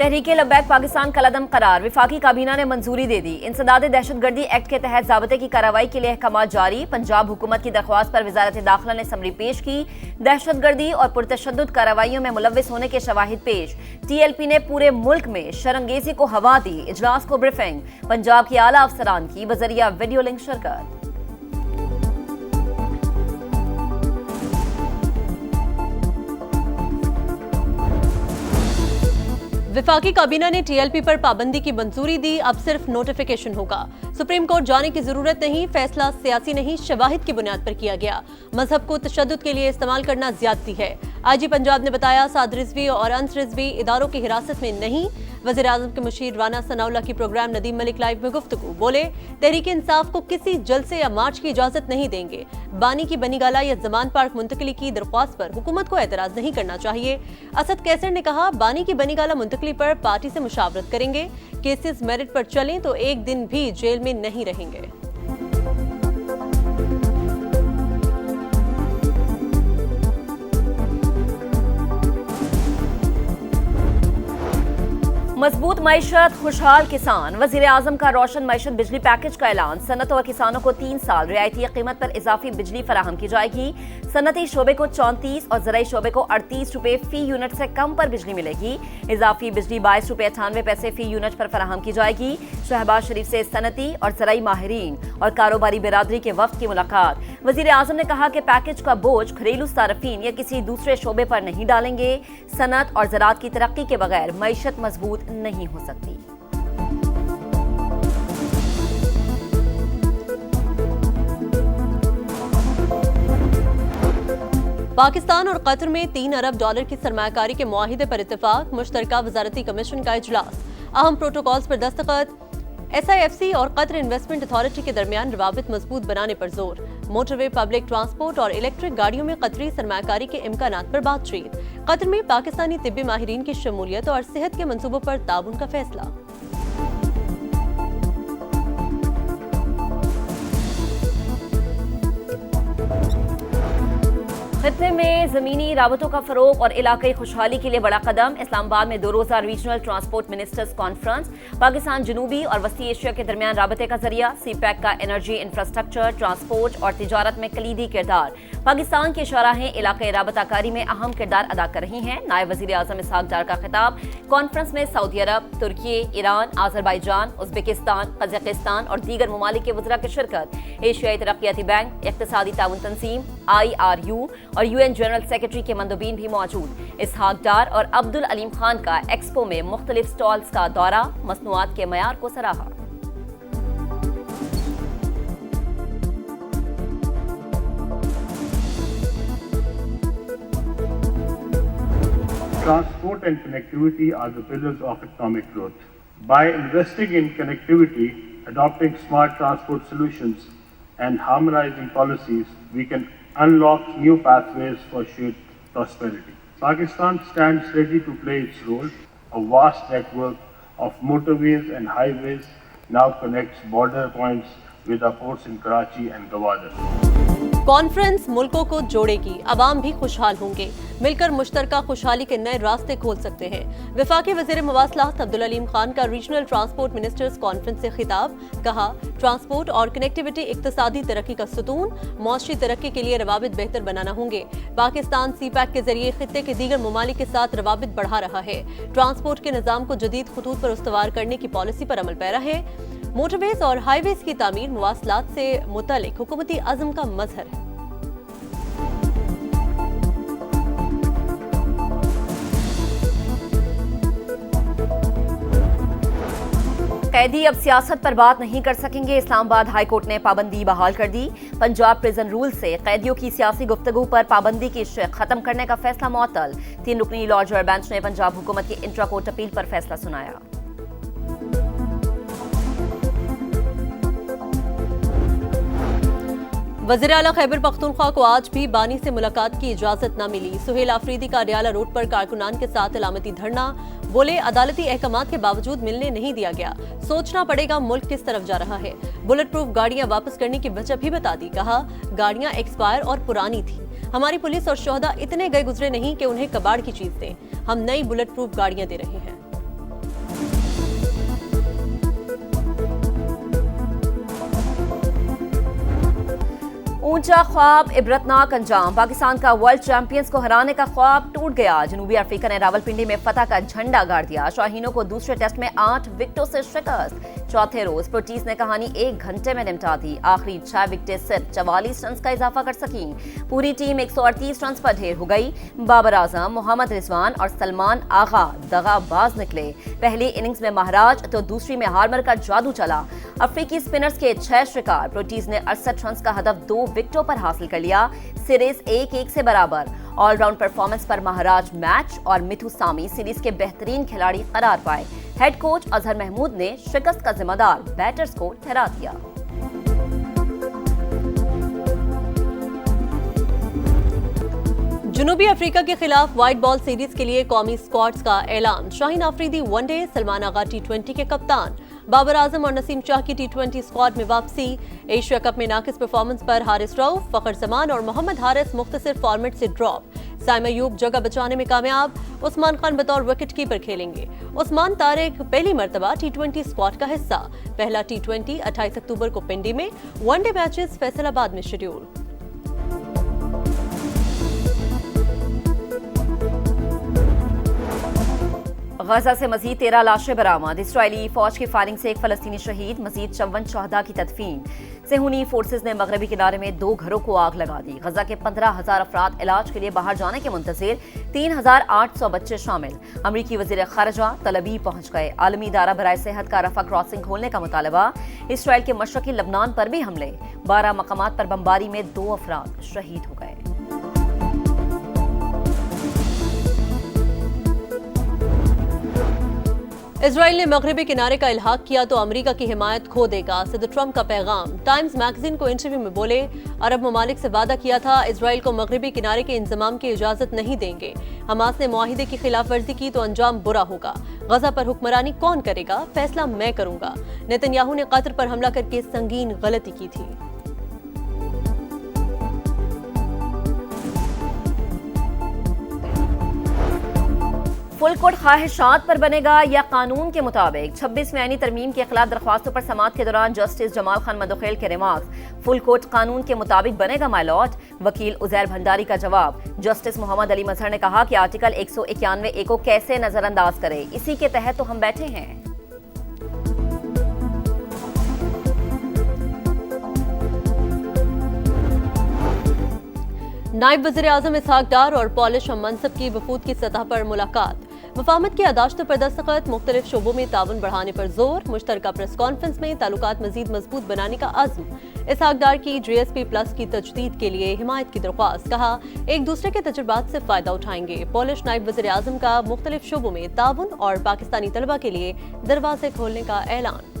तहरीके लब्बैक पाकिस्तान कलदम करार, विफाकी काबीना ने मंजूरी दे दी। इंसदाद दहशतगर्दी एक्ट के तहत ज़ाब्ते की कार्रवाई के लिए अहकामात जारी। पंजाब हुकूमत की दरख्वास्त पर वजारत दाखिला ने समरी पेश की। दहशतगर्दी और पुरतशद्दुद कार्रवाइयों में मुलव्विस होने के शवाहिद पेश। TLP ने पूरे मुल्क में शरंगेजी को हवा दी। इजलास को ब्रीफिंग, पंजाब के आला अफसरान की बजरिया वीडियो लिंक शिरकत। विफाकी काबीना ने TLP पर पाबंदी की मंजूरी दी। अब सिर्फ नोटिफिकेशन होगा। सुप्रीम कोर्ट जाने की जरूरत नहीं, फैसला सियासी नहीं, शवाहिद की बुनियाद पर किया गया। मजहब को तशद्दुद के लिए इस्तेमाल करना ज्यादती है। IG पंजाब ने बताया, साद रिजवी और अंस रिजवी इदारों की हिरासत में नहीं। वज़ीर आज़म के मुशीर राना सनाउल्लाह की प्रोग्राम नदीम मलिक लाइव में गुफ्तगू, बोले तहरीक इंसाफ को किसी जलसे या मार्च की इजाजत नहीं देंगे। बानी की बनीगाला या जमान पार्क मुंतकली की दरख्वास्त पर हुकूमत को एतराज नहीं करना चाहिए। असद कैसर ने कहा, बानी की बनीगाला मुंतकली पर पार्टी से मुशावरत करेंगे। केसेस मेरिट पर चलें तो एक दिन भी जेल में नहीं रहेंगे। मजबूत मईशत, खुशहाल किसान। वजीर आजम का रोशन मईशत बिजली पैकेज का ऐलान। सनत और किसानों को 3 साल रियायती कीमत पर इजाफी बिजली फराहम की जाएगी। सनती शोबे को 34 और ज़राई शोबे को 38 रुपए फी यूनिट से कम पर बिजली मिलेगी। इजाफी बिजली 22 रुपए 98 पैसे फी यूनिट पर फराहम की जाएगी। शहबाज शरीफ से सनती और ज़राई माहिरीन और कारोबारी बिरादरी के वफ्द की मुलाकात। वजीर आजम ने कहा कि पैकेज का बोझ घरेलू सार्फिन या किसी दूसरे शोबे पर नहीं डालेंगे। सनत और ज़राअत की तरक्की के बगैर मईशत मजबूत नहीं हो सकती। पाकिस्तान और कतर में $3 अरब की सरमायाकारी के मुआहिदे पर इत्तेफाक। मुश्तरका वजारती कमीशन का इजलास। अहम प्रोटोकॉल्स पर दस्तखत। SIFC और कतर इन्वेस्टमेंट अथॉरिटी के दरमियान रवाबित मजबूत बनाने पर जोर। मोटरवे, पब्लिक ट्रांसपोर्ट और इलेक्ट्रिक गाड़ियों में कतरी सरमायाकारी के इम्कानात पर बातचीत। कतर में पाकिस्तानी तिब्बी माहिरीन की शमूलियत और सेहत के मंसूबों पर ताउन का फैसला। खित्ते में जमीनी राबतों का फरोग और इलाकाई खुशहाली के लिए बड़ा कदम। इस्लामाबाद में 2 रोज़ा regional transport ministers conference. Pakistan जनूबी और वस्ती एशिया के दरमियान राबते का जरिया। CPEC का एनर्जी, इंफ्रास्ट्रक्चर, ट्रांसपोर्ट और तिजारत में कलीदी किरदार। पाकिस्तान की शराहें इलाकाई राबताकारी में अहम किरदार अदा कर रही हैं। नायब वज़ीर आज़म इसहाक डार का खिताब। कॉन्फ्रेंस में सऊदी अरब, तुर्की, ईरान, आज़रबाईजान, उज़्बेकिस्तान, कज़ाकिस्तान और दीगर ममालिक के वज़रा की शिरकत। एशियाई तरक्याती बैंक, इक़्तिसादी ताउन तंजीम IRU और UN जनरल सेक्रेटरी के मंदोबीन भी मौजूद। इसहाक डार और अब्दुल अलीम खान का एक्सपो में मुख्तलिफ स्टॉल्स का दौरा। मसनूआत के मयार को सराहा। Transport and connectivity are the pillars of economic growth. By investing in connectivity, adopting smart transport solutions, and harmonizing policies, we can unlock new pathways for shared prosperity. Pakistan stands ready to play its role. A vast network of motorways and highways now connects border points with our ports in Karachi and Gwadar. Conference मुल्कों को जोड़ेगी, अवाम भी खुशहाल होंगे। मिलकर मुश्तरका खुशहाली के नए रास्ते खोल सकते हैं। वफाकी वज़ीर मवासलात अब्दुल अलीम खान का रीजनल ट्रांसपोर्ट मिनिस्टर्स कॉन्फ्रेंस से खिताब। कहा, ट्रांसपोर्ट और कनेक्टिविटी इक्तिसादी तरक्की का सुतून। मौसमी तरक्की के लिए रवाबित बेहतर बनाना होंगे। पाकिस्तान CPEC के जरिए खित्ते के दीगर ममालिक के साथ रवाबित बढ़ा रहा है। ट्रांसपोर्ट के निज़ाम को जदीद खतूत पर उस्तवार करने की पॉलिसी पर अमल पैरा है। मोटरवेज और हाईवेज की तामीर मुवासलात से मुतल्लिक हुकूमती अज़्म का मजहर है। कैदी अब सियासत पर बात नहीं कर सकेंगे। इस्लामाबाद हाई कोर्ट ने पाबंदी बहाल कर दी। पंजाब प्रिजन रूल से कैदियों की सियासी गुफ्तगू पर पाबंदी की खत्म करने का फैसला मुअत्तल। 3 रुकनी लॉ जज बेंच ने पंजाब हुकूमत की इंट्रा कोर्ट अपील पर फैसला सुनाया। वज़ीर आला खैबर पख्तूनख्वा को आज भी बानी से मुलाकात की इजाजत न मिली। सुहेल आफरीदी का अडियाला रोड पर कारकुनान के साथ अलामती धरना। बोले, अदालती अहकामात के बावजूद मिलने नहीं दिया गया। सोचना पड़ेगा मुल्क किस तरफ जा रहा है। बुलेट प्रूफ गाड़ियां वापस करने की वजह भी बता दी। कहा, गाड़ियां एक्सपायर और पुरानी थी। हमारी पुलिस और शोहदा इतने गए गुजरे नहीं कि उन्हें कबाड़ की चीज दें। हम नई बुलेट प्रूफ गाड़ियां दे रहे हैं। ऊंचा ख्वाब इबरतनाक अंजाम। पाकिस्तान का वर्ल्ड चैंपियंस को हराने का ख्वाब टूट गया। जनूबी अफ्रीका ने रावलपिंडी में फतह का झंडा गाड़ दिया। शाहीनों को दूसरे टेस्ट में 8 विकेटों से शिकस्त। चौथे रोज प्रोटीज ने कहानी 1 घंटे में निपटा दी। आखिरी 6 विकेटें सिर्फ 44 रन का इजाफा कर सकी। पूरी टीम 138 रन पर ढेर हो गई। बाबर आजम, मोहम्मद रिजवान और सलमान आगा दगाबाज निकले। पहली इनिंग्स में महाराज तो दूसरी में हार्मर का जादू चला। अफ्रीकी स्पिनर्स के 6 शिकार। प्रोटीज ने 68 रन का हदफ 2 विकेटों पर हासिल कर लिया। सीरीज 1-1 से बराबर। ऑलराउंड परफॉर्मेंस पर महाराज मैच और मिथु सामी सीरीज के बेहतरीन खिलाड़ी करार पाए। हेड कोच अजहर महमूद ने शिकस्त का जिम्मेदार बैटर्स को ठहरा दिया। जनूबी अफ्रीका के खिलाफ व्हाइट बॉल सीरीज के लिए कौमी स्क्वाड्स का ऐलान। शाहीन आफरीदी वनडे, सलमान आगा टी20 के कप्तान। बाबर आजम और नसीम शाह की टी20 स्क्वाड में वापसी। एशिया कप में नाकिस परफॉर्मेंस पर हारिस रऊफ, फखर जमान और मोहम्मद हारिस मुख्तसर फॉर्मेट से ड्रॉप। साइम अयूब जगह बचाने में कामयाब। उस्मान खान बतौर विकेट कीपर खेलेंगे। उस्मान तारिक पहली मर्तबा टी20 स्क्वाड का हिस्सा। पहला टी20 28 अक्टूबर को पिंडी में। वनडे मैचेस फैसलाबाद में शेड्यूल। गजा से मजीद 13 लाशें बरामद। इसराइली फौज की फायरिंग से 1 फलस्तीनी शहीद। मजीद 54 शहदा की तदफीन। सेहूनी फोर्सेज ने मगरबी किनारे में 2 घरों को आग लगा दी। गजा के 15,000 अफराद इलाज के लिए बाहर जाने के मुंतजिर। 3,800 बच्चे शामिल। अमरीकी वजीर खारजा तलबी पहुंच गए। आलमी इदारा बराए सेहत का रफा क्रॉसिंग खोलने का मुतालबा। इसराइल के मशरकी लबनान पर भी हमले। 12 मकामात पर बमबारी में 2 अफराद शहीद हो गए। इजराइल ने मगरबी किनारे का इल्हाक किया तो अमेरिका की हिमायत खो देगा। सदर ट्रंप का पैगाम। टाइम्स मैगजीन को इंटरव्यू में बोले, अरब ममालिक से वादा किया था इजराइल को मगरबी किनारे के इंतजाम की इजाजत नहीं देंगे। हमास ने मुआहिदे की खिलाफ वर्जी की तो अंजाम बुरा होगा। गजा पर हुक्मरानी कौन करेगा, फैसला मैं करूंगा। नेतन्याहू ने कतर पर हमला करके संगीन गलती की थी। फुल कोर्ट ख्वाहिशात पर बनेगा या कानून के मुताबिक। 26वीं आईनी तरमीम के खिलाफ दरख्वास्तों पर समाअत के दौरान जस्टिस जमाल खान मदोखेल के रिमार्क्स। फुल कोर्ट कानून के मुताबिक बनेगा माय लॉर्ड। वकील उजैर भंडारी का जवाब। जस्टिस मोहम्मद अली मजहर ने कहा कि आर्टिकल 191A को कैसे नजरअंदाज करें, इसी के तहत तो हम बैठे हैं। नायब वज़ीर आज़म इसहाक डार और पॉलिश हम मनसब की वफूद की सतह पर मुलाकात। मफाहमत की यादाश्तों पर दस्तखत। मुख्तलिफ शोबों में ताउन बढ़ाने पर जोर। मुश्तरका प्रेस कॉन्फ्रेंस में ताल्लुकात मजीद मजबूत बनाने का अज़्म। इसहाक डार की GSP+ की तजदीद के लिए हिमायत की दरख्वास्त। कहा, एक दूसरे के तजुर्बात से फायदा उठाएंगे। पॉलिश नायब वज़ीर आज़म का मुख्तलिफ शोबों में ताउन और पाकिस्तानी तलबा के लिए दरवाजे खोलने का ऐलान।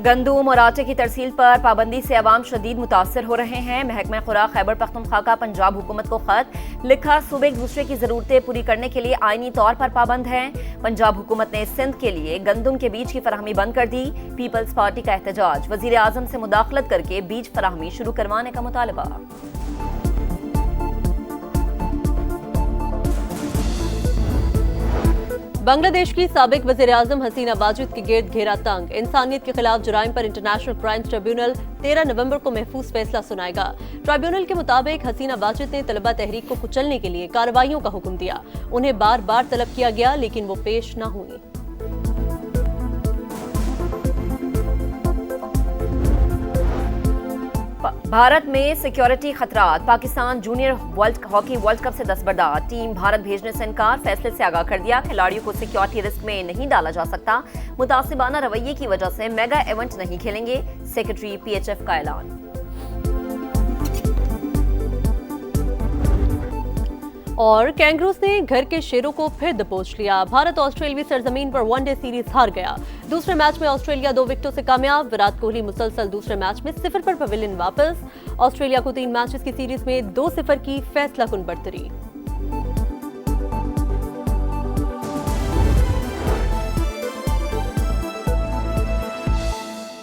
गंदुम और आटे की तरसील पर पाबंदी से अवाम शदीद मुतासर हो रहे हैं। महकमा खुराक खैबर पख्तूनख्वा का पंजाब हुकूमत को खत लिखा। सूबे एक दूसरे की जरूरतें पूरी करने के लिए आईनी तौर पर पाबंद हैं। पंजाब हुकूमत ने सिंध के लिए गंदुम के बीज की फराहमी बंद कर दी। पीपल्स पार्टी का एहतजाज। वजीर आजम से मुदाखलत करके बीज फराहमी शुरू करवाने का मुतालबा। बांग्लादेश की साबिक वज़ीर आज़म हसीना वाजिद के गिर्द घेरा तंग। इंसानियत के खिलाफ जुराइम पर इंटरनेशनल क्राइम्स ट्रिब्यूनल 13 नवंबर को महफूज फैसला सुनाएगा। ट्रिब्यूनल के मुताबिक हसीना वाजिद ने तलबा तहरीक को कुचलने के लिए कार्रवाइयों का हुक्म दिया। उन्हें बार बार तलब किया गया लेकिन वो पेश न हुई। भारत में सिक्योरिटी खतरात। Pakistan junior hockey world cup से दस्तबरदार। टीम भारत भेजने से इनकार। फैसले से आगाह कर दिया। खिलाड़ियों को सिक्योरिटी रिस्क में नहीं डाला जा सकता। मुतासिबाना रवैये की वजह से मेगा इवेंट नहीं खेलेंगे। सेक्रेटरी PHF का ऐलान। और कैंगरूज ने घर के शेरों को फिर दबोच लिया। भारत ऑस्ट्रेलियावी सरजमीन पर वनडे सीरीज हार गया। दूसरे मैच में ऑस्ट्रेलिया 2 विकेटों से कामयाब। विराट कोहली मुसलसल दूसरे मैच में 0 पर पवेलियन वापस। ऑस्ट्रेलिया को 3 मैचेस की सीरीज में 2-0 की फैसला कुन बढ़तरी।